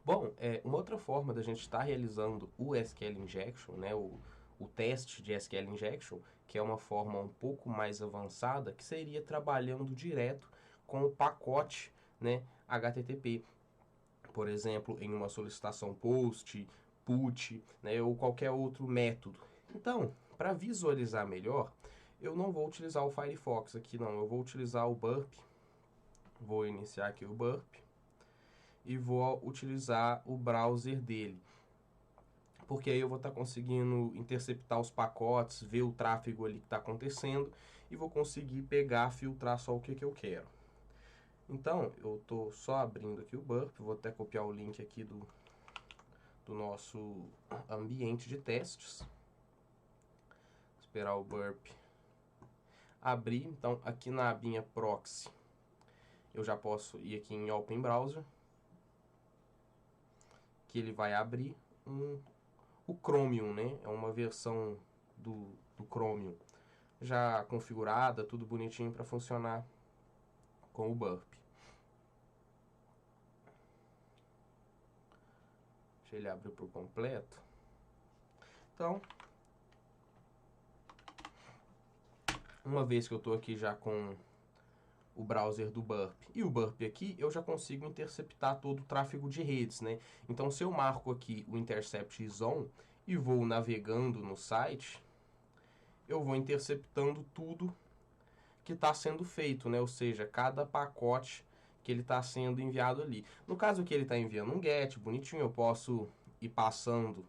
Bom, uma outra forma da gente estar realizando o SQL Injection, né, o teste de SQL Injection, que é uma forma um pouco mais avançada, que seria trabalhando direto com o pacote, né, HTTP. Por exemplo, em uma solicitação POST, PUT, né, ou qualquer outro método. Então, para visualizar melhor, eu não vou utilizar o Firefox aqui, não. Eu vou utilizar o Burp. Vou iniciar aqui o Burp e vou utilizar o browser dele, porque aí eu vou estar conseguindo interceptar os pacotes, ver o tráfego ali que está acontecendo e vou conseguir pegar, filtrar só o que eu quero. Então, eu estou só abrindo aqui o Burp, vou até copiar o link aqui do nosso ambiente de testes. Esperar o Burp abrir. Então, aqui na abinha Proxy, eu já posso ir aqui em Open Browser, que ele vai abrir o Chromium, né? É uma versão do Chromium já configurada, tudo bonitinho para funcionar com o Burp. Deixa ele abrir por completo. Então, uma vez que eu estou aqui já com o browser do Burp e o Burp aqui, eu já consigo interceptar todo o tráfego de redes, né? Então, se eu marco aqui o Intercept Zone e vou navegando no site, eu vou interceptando tudo que está sendo feito, né? Ou seja, cada pacote que ele está sendo enviado ali. No caso que ele está enviando um GET bonitinho, eu posso ir passando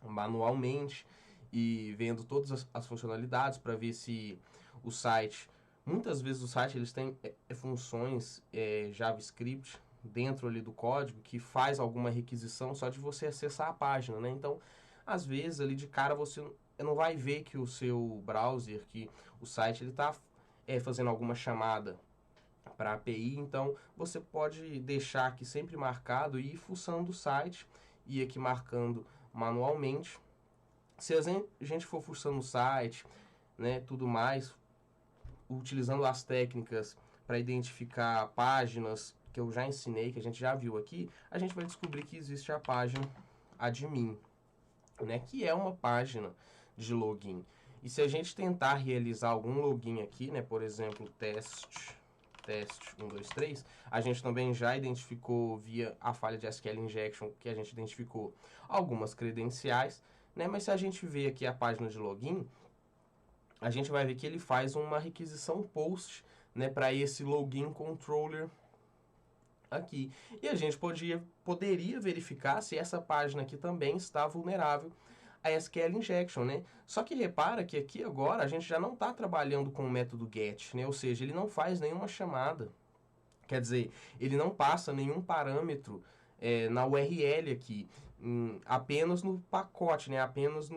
manualmente e vendo todas as funcionalidades para ver se o site... Muitas vezes o site eles têm funções JavaScript dentro ali do código que faz alguma requisição só de você acessar a página, né? Então, às vezes ali de cara você não vai ver que o seu browser, que o site ele está fazendo alguma chamada para a API, então você pode deixar aqui sempre marcado e ir fuçando o site e aqui marcando manualmente. Se a gente for fuçando o site, né, tudo mais, utilizando as técnicas para identificar páginas que eu já ensinei, que a gente já viu aqui, a gente vai descobrir que existe a página admin, né, que é uma página de login. E se a gente tentar realizar algum login aqui, né, por exemplo, teste 1, 2, 3, a gente também já identificou via a falha de SQL Injection, que a gente identificou algumas credenciais, né, mas se a gente ver aqui a página de login, a gente vai ver que ele faz uma requisição POST, né, para esse login controller aqui. E a gente poderia verificar se essa página aqui também está vulnerável a SQL Injection, né? Só que repara que aqui agora a gente já não está trabalhando com o método GET, né? Ou seja, ele não faz nenhuma chamada. Quer dizer, ele não passa nenhum parâmetro na URL aqui, apenas no pacote, né? Apenas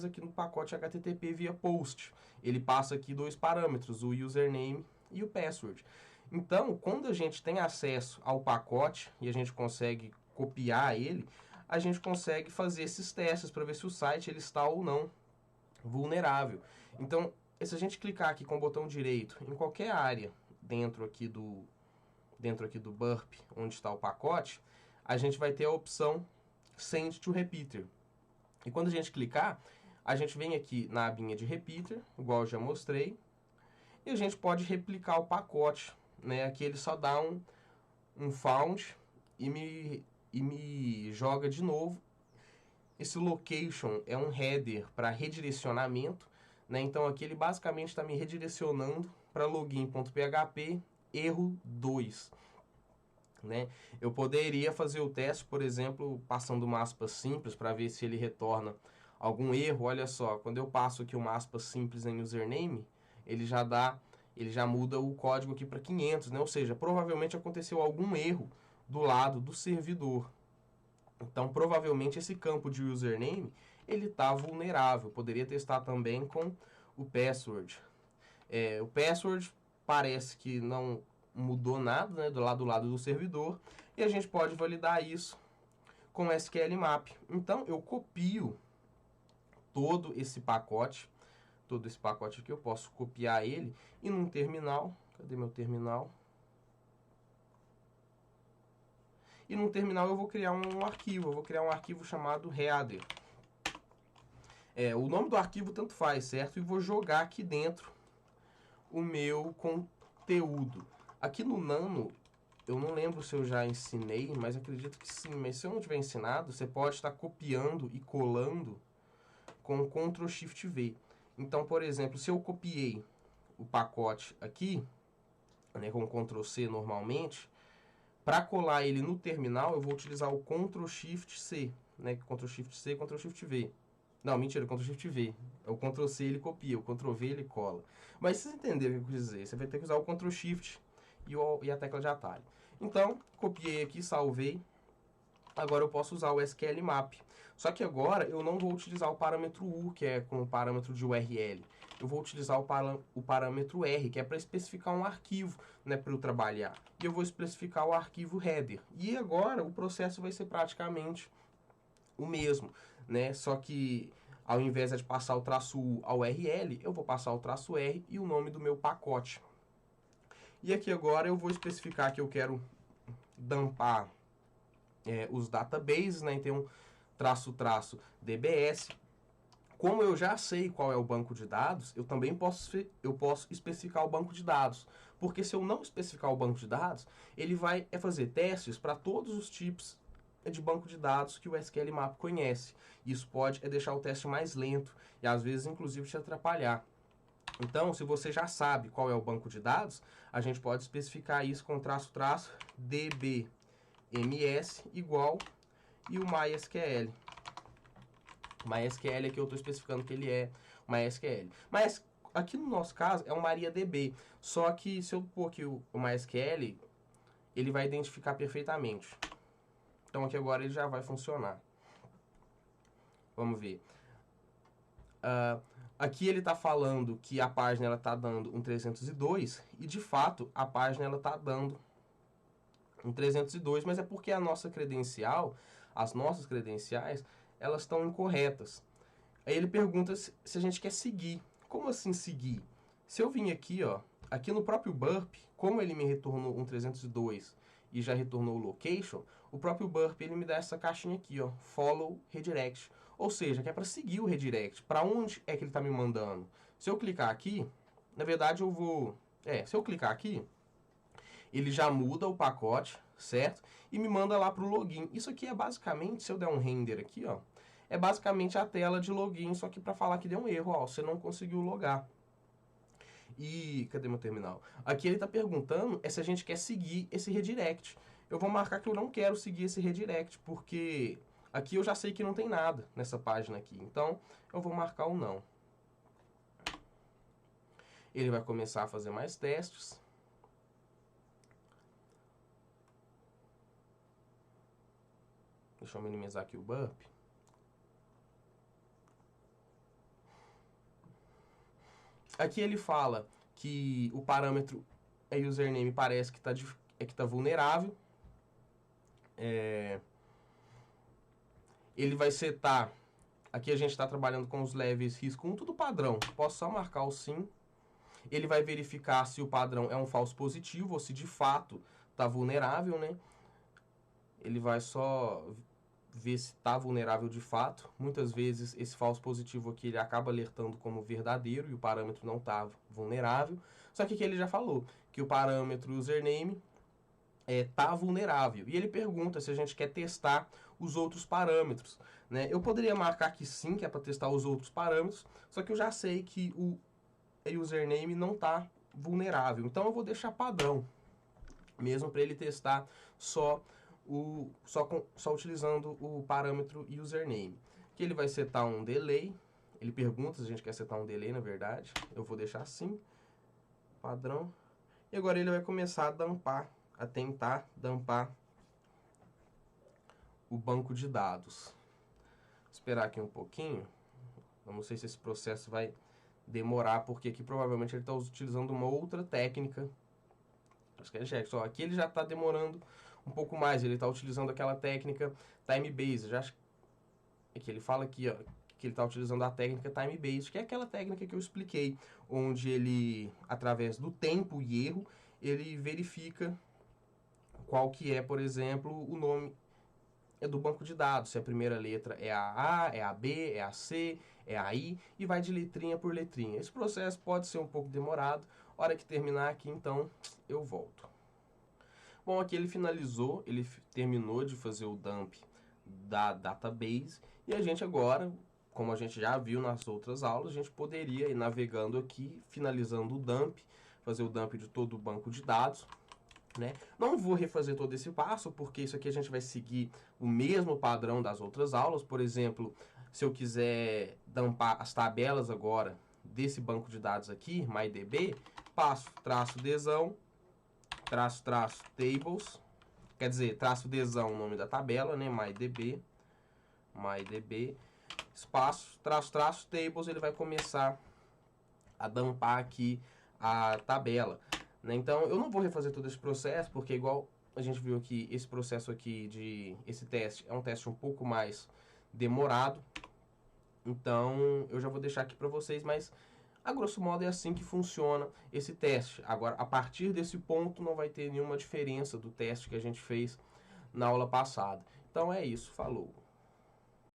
aqui no pacote HTTP via POST. Ele passa aqui dois parâmetros, o username e o password. Então, quando a gente tem acesso ao pacote e a gente consegue copiar ele, a gente consegue fazer esses testes para ver se o site ele está ou não vulnerável. Então, se a gente clicar aqui com o botão direito em qualquer área dentro aqui do Burp, onde está o pacote, a gente vai ter a opção Send to Repeater. E quando a gente clicar, a gente vem aqui na abinha de Repeater, igual eu já mostrei, e a gente pode replicar o pacote, né? Aqui ele só dá um found e me joga de novo. Esse location é um header para redirecionamento, né? Então aqui ele basicamente está me redirecionando para login.php erro 2. Né? Eu poderia fazer o teste, por exemplo, passando uma aspa simples para ver se ele retorna algum erro. Olha só, quando eu passo aqui uma aspa simples em username, ele já muda o código aqui para 500, né? Ou seja, provavelmente aconteceu algum erro do lado do servidor. Então, provavelmente esse campo de username ele está vulnerável. Poderia testar também com o password. O password parece que não mudou nada, né, do lado do servidor, e a gente pode validar isso com SQL Map. Então eu copio todo esse pacote aqui, eu posso copiar ele e num terminal, cadê meu terminal? E no terminal eu vou criar um arquivo, eu vou criar um arquivo chamado header. O nome do arquivo tanto faz, certo? E vou jogar aqui dentro o meu conteúdo. Aqui no Nano, eu não lembro se eu já ensinei, mas acredito que sim. Mas se eu não tiver ensinado, você pode estar copiando e colando com Ctrl Shift V. Então, por exemplo, se eu copiei o pacote aqui, né, com Ctrl C normalmente, para colar ele no terminal, eu vou utilizar o Ctrl Shift C, né? Ctrl Shift C, Ctrl Shift V. Não, mentira, Ctrl Shift V. O Ctrl C ele copia, o Ctrl V ele cola. Mas se vocês entenderem o que eu quis dizer, você vai ter que usar o Ctrl Shift e a tecla de atalho. Então, copiei aqui, salvei. Agora eu posso usar o SQL Map. Só que agora eu não vou utilizar o parâmetro U, que é com o parâmetro de URL. Eu vou utilizar o parâmetro R, que é para especificar um arquivo, né, para eu trabalhar. E eu vou especificar o arquivo header. E agora o processo vai ser praticamente o mesmo, né? Só que ao invés de passar o traço U ao URL, eu vou passar o traço R e o nome do meu pacote. E aqui agora eu vou especificar que eu quero dumpar os databases, né? Então, traço DBS. Como eu já sei qual é o banco de dados, eu também posso especificar o banco de dados. Porque se eu não especificar o banco de dados, ele vai fazer testes para todos os tipos de banco de dados que o SQL Map conhece. Isso pode deixar o teste mais lento e às vezes inclusive te atrapalhar. Então, se você já sabe qual é o banco de dados, a gente pode especificar isso com DBMS igual e o MySQL. MySQL aqui eu estou especificando que ele é MySQL. Mas aqui no nosso caso é um MariaDB. Só que se eu pôr aqui o MySQL, ele vai identificar perfeitamente. Então aqui agora ele já vai funcionar. Vamos ver. Aqui ele está falando que a página está dando um 302 e de fato a página está dando um 302, mas é porque a nossa credencial, as nossas credenciais, elas estão incorretas. Aí ele pergunta se a gente quer seguir. Como assim seguir? Se eu vim aqui, ó, aqui no próprio Burp, como ele me retornou um 302 e já retornou o location, o próprio Burp ele me dá essa caixinha aqui, ó, follow redirect. Ou seja, que é para seguir o redirect. Para onde é que ele está me mandando? Se eu clicar aqui, na verdade eu vou... se eu clicar aqui, ele já muda o pacote, certo? E me manda lá para o login. Isso aqui é basicamente, se eu der um render aqui, ó, é basicamente a tela de login, só que para falar que deu um erro, ó, você não conseguiu logar. E cadê meu terminal? Aqui ele está perguntando se a gente quer seguir esse redirect. Eu vou marcar que eu não quero seguir esse redirect, porque aqui eu já sei que não tem nada nessa página aqui. Então, eu vou marcar o não. Ele vai começar a fazer mais testes. Deixa eu minimizar aqui o Burp. Aqui ele fala que o parâmetro username parece que está vulnerável. Ele vai setar... Aqui a gente está trabalhando com os levels risco 1, tudo padrão. Posso só marcar o sim. Ele vai verificar se o padrão é um falso positivo ou se de fato está vulnerável, né? Ele vai só ver se está vulnerável de fato. Muitas vezes esse falso positivo aqui ele acaba alertando como verdadeiro e o parâmetro não está vulnerável. Só que aqui ele já falou que o parâmetro username está vulnerável. E ele pergunta se a gente quer testar os outros parâmetros, né? Eu poderia marcar que sim, que é para testar os outros parâmetros, só que eu já sei que o username não está vulnerável. Então eu vou deixar padrão, mesmo para ele testar só utilizando o parâmetro username. Que ele vai setar um delay. Ele pergunta se a gente quer setar um delay, na verdade. Eu vou deixar assim, padrão. E agora ele vai começar a tentar dumpar o banco de dados. Vou esperar aqui um pouquinho. Eu não sei se esse processo vai demorar, porque aqui provavelmente ele está utilizando uma outra técnica. Só aqui ele já está demorando um pouco mais. Ele está utilizando aquela técnica time-based. Já que ele fala aqui, ó, que ele está utilizando a técnica time-based, que é aquela técnica que eu expliquei, onde ele, através do tempo e erro, ele verifica qual que é, por exemplo, o nome do banco de dados. Se a primeira letra é a A, é a B, é a C, é a I, e vai de letrinha por letrinha. Esse processo pode ser um pouco demorado. Hora que terminar aqui, então, eu volto. Bom, aqui ele finalizou, ele terminou de fazer o dump da database, e a gente agora, como a gente já viu nas outras aulas, a gente poderia ir navegando aqui, finalizando o dump, fazer o dump de todo o banco de dados, né? Não vou refazer todo esse passo, porque isso aqui a gente vai seguir o mesmo padrão das outras aulas. Por exemplo, se eu quiser dumpar as tabelas agora desse banco de dados aqui, MyDB, passo traço Dzão, traço tables, quer dizer, traço Dzão, o nome da tabela, né? MyDB, espaço, traço tables, ele vai começar a dumpar aqui a tabela. Então, eu não vou refazer todo esse processo, porque igual a gente viu aqui, esse processo aqui esse teste é um teste um pouco mais demorado. Então, eu já vou deixar aqui para vocês, mas a grosso modo é assim que funciona esse teste. Agora, a partir desse ponto, não vai ter nenhuma diferença do teste que a gente fez na aula passada. Então, é isso. Falou!